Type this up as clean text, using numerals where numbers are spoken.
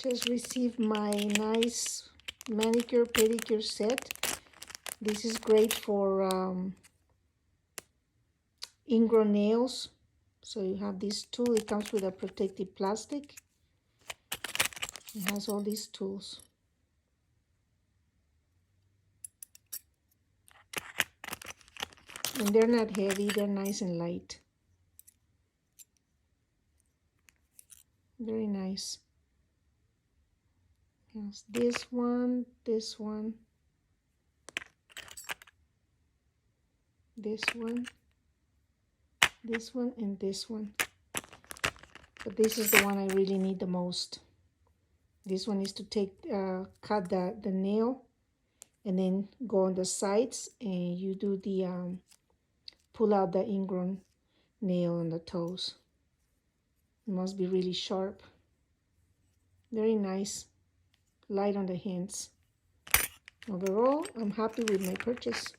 Just received my nice manicure pedicure set. This is great for ingrown nails. So you have this tool. It comes with a protective plastic. It has all these tools. And they're not heavy, they're nice and light. Very nice. Yes, this one, this one, this one, this one, and this one. But this is the one I really need the most. This one is to cut the nail and then go on the sides, and you do the pull out the ingrown nail on the toes. It must be really sharp. Very nice. Light on the hands. Overall, I'm happy with my purchase.